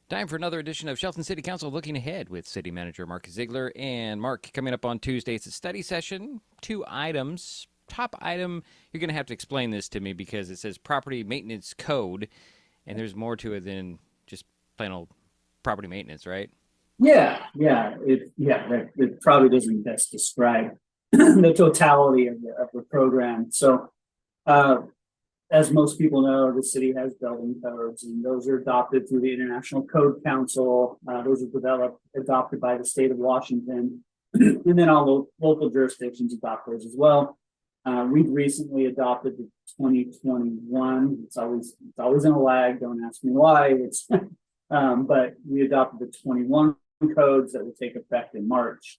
Time for another edition of Shelton City Council Looking Ahead with City Manager Mark Ziegler. And Mark, coming up on Tuesday, it's a study session. 2 items. Top item, you're going to have to explain this to me because it says property maintenance code, and there's more to it than just plain old property maintenance, right? It probably doesn't best describe the totality of the program. So, as most people know, the city has building codes, and those are adopted through the International Code Council. Those are adopted by the state of Washington, and then all the local jurisdictions adopt those as well. We've recently adopted the 2021. It's always in a lag. Don't ask me why. But we adopted the 21 codes that will take effect in March.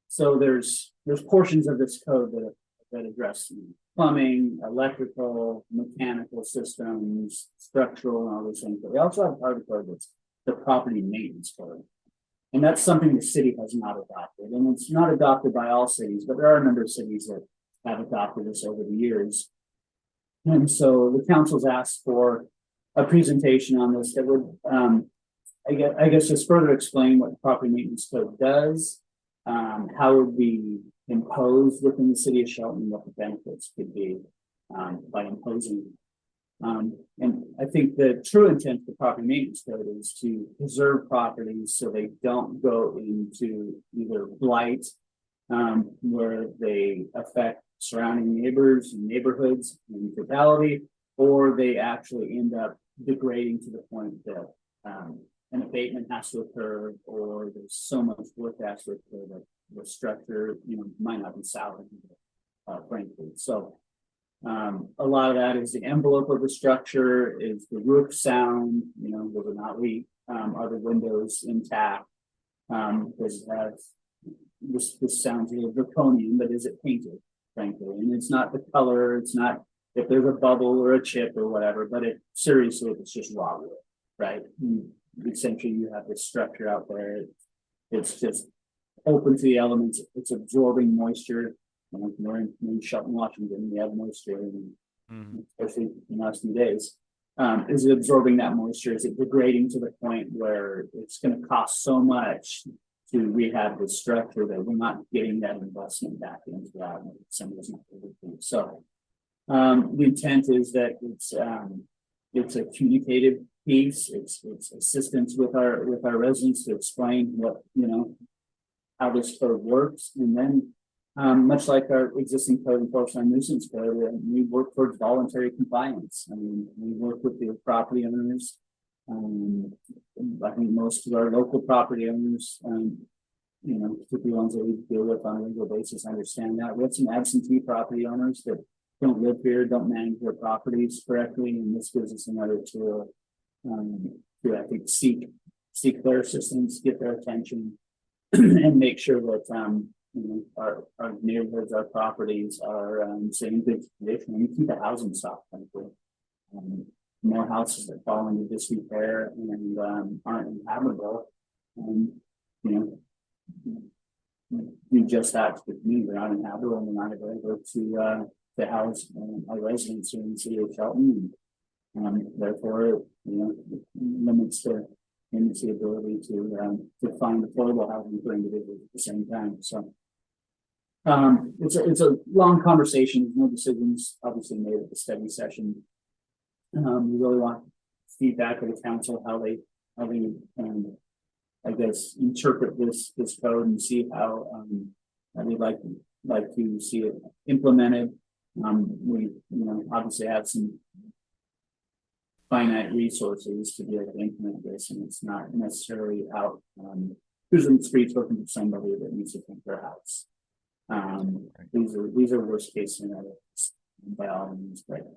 So there's portions of this code that address plumbing, electrical, mechanical systems, structural, and all those things. But we also have part of the code that's the property maintenance code. And that's something the city has not adopted. And it's not adopted by all cities, but there are a number of cities that have adopted this over the years. And so the council's asked for a presentation on this that would, I guess, just further explain what the property maintenance code does, how it would be imposed within the city of Shelton, what the benefits could be by imposing. And I think the true intent of the property maintenance code is to preserve properties so they don't go into either blight, where they affect surrounding neighbors and neighborhoods in totality, or they actually end up degrading to the point that an abatement has to occur, or there's so much work that has to occur that the structure, might not be salvageable, frankly. So a lot of that is the envelope of the structure, is the roof sound, does it not leak? Are the windows intact? Does it have this sounds a little draconian, but is it painted, frankly? And it's not the color, it's not if there's a bubble or a chip or whatever, but seriously, it's just raw wood, right? Essentially, you have this structure out there. It's just open to the elements. It's absorbing moisture. We're in Shelton, Washington. We have moisture, especially in the last few days. Is it absorbing that moisture? Is it degrading to the point where it's going to cost so much to rehab the structure that we're not getting that investment back into that? Somebody's not able to. So the intent is that it's a communicative piece. It's assistance with our residents to explain what how this code works, and then much like our existing code enforcement nuisance code, we work towards voluntary compliance. I mean, we work with the property owners. I think most of our local property owners, particularly ones that we deal with on a regular basis, understand that. We have some absentee property owners that don't live here, don't manage their properties correctly, and this gives us another tool to, I think, seek their assistance, get their attention, and make sure that our neighborhoods, our properties are in good condition. We keep the housing stock, frankly. More houses that fall into disrepair and aren't inhabitable, do just that to the community. They're not inhabitable and they're not available to house our residents here in the city of Shelton. And therefore, it limits the ability to find affordable housing for individuals at the same time. So it's a long conversation. There's no decisions obviously made at the study session. We really want feedback of the council, how they I guess interpret this code and see how we'd like to see it implemented. We obviously have some finite resources to be able to implement this, and it's not necessarily out who's in the streets looking for somebody that needs to paint their house. These are worst case scenarios by all means, but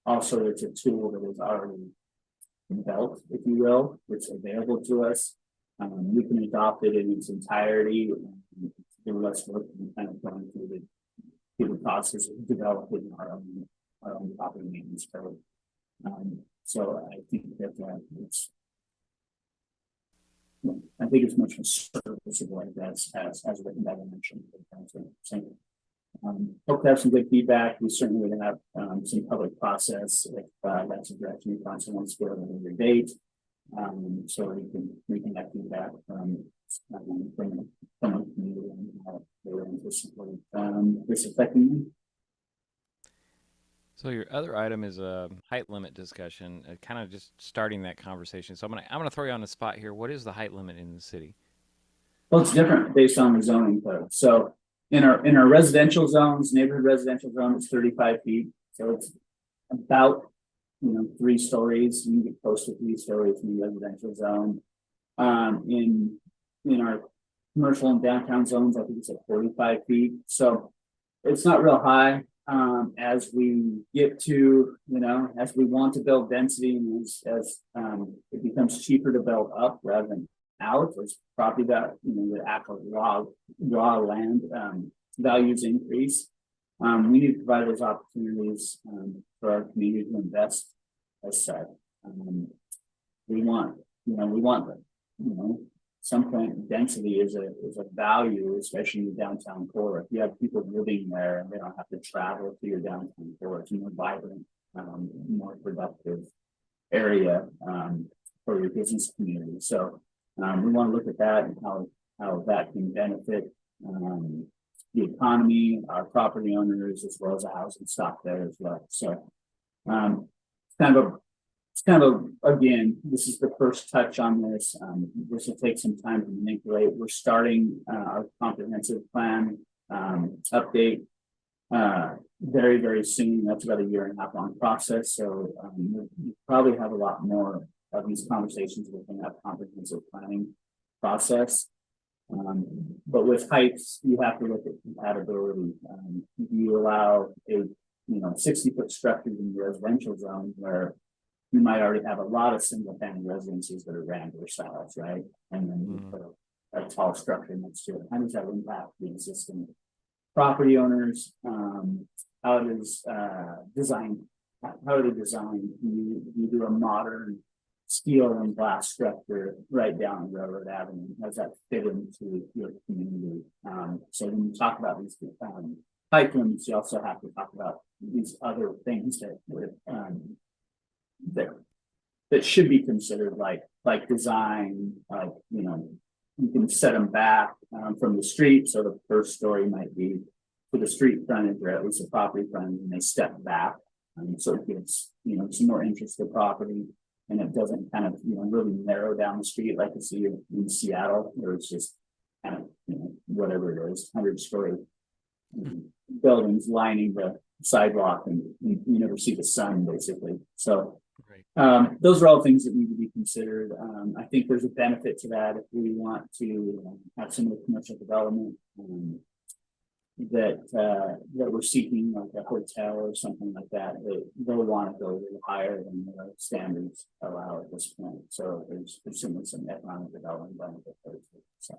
also it's a tool that is already built, if you will. It's available to us. We can adopt it in its entirety, do less work and kind of going through the process of developing our own property maintenance code. So I think that it's much more serviceable, I guess, as written by the mentioned. Thank you. Hope to have some good feedback. We certainly would have some public process if that's a direction the council wants to go at a later date. So we can have feedback from the community and how they're anticipating this affecting them. So your other item is a height limit discussion, kind of just starting that conversation. So I'm gonna throw you on the spot here. What is the height limit in the city? Well, it's different based on the zoning code. So in our residential zones, neighborhood residential zone, it's 35 feet. So it's about 3 stories. You can get close to 3 stories in the residential zone. In our commercial and downtown zones, I think it's at 45 feet. So it's not real high. As we get to, as we want to build density and as it becomes cheaper to build up rather than out, as property that, the actual raw land values increase, we need to provide those opportunities for our community to invest as such. We want some point density is a value, especially in the downtown core. If you have people living there and they don't have to travel to your downtown core, it's a more vibrant, more productive area for your business community. So we want to look at that and how that can benefit the economy, our property owners, as well as the housing stock there as well. So it's kind of again, this is the first touch on this. This will take some time to manipulate. We're starting our comprehensive plan update very, very soon. That's about a 1.5 year long process. So we'll probably have a lot more of these conversations within that comprehensive planning process. But with heights, you have to look at compatibility. You allow a 60-foot structure in the residential zone where you might already have a lot of single family residences that are Rambler styles, right? And then you put a tall structure next to it. How does that impact the existing property owners? How it is designed? How are they designed? You do a modern steel and glass structure right down Railroad Avenue. How does that fit into your community? So when you talk about these height limits, you also have to talk about these other things that should be considered, like design, you can set them back from the street. So the first story might be to the street frontage or at least the property frontage, and they step back. So it gives, some more interest to property, and it doesn't kind of, really narrow down the street like you see in Seattle, where it's just kind of, whatever it is, 100-story buildings lining the sidewalk, and you never see the sun basically. So those are all things that need to be considered. I think there's a benefit to that if we want to have some of the commercial development that we're seeking, like a hotel or something like that. They'll want to go a little higher than the standards allow at this point. So there's certainly some economic development benefit there too. So.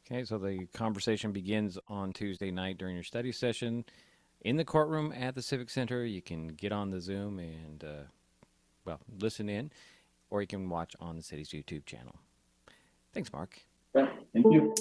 Okay, so the conversation begins on Tuesday night during your study session in the courtroom at the Civic Center. You can get on the Zoom and, listen in, or you can watch on the city's YouTube channel. Thanks, Mark. Yeah, thank you.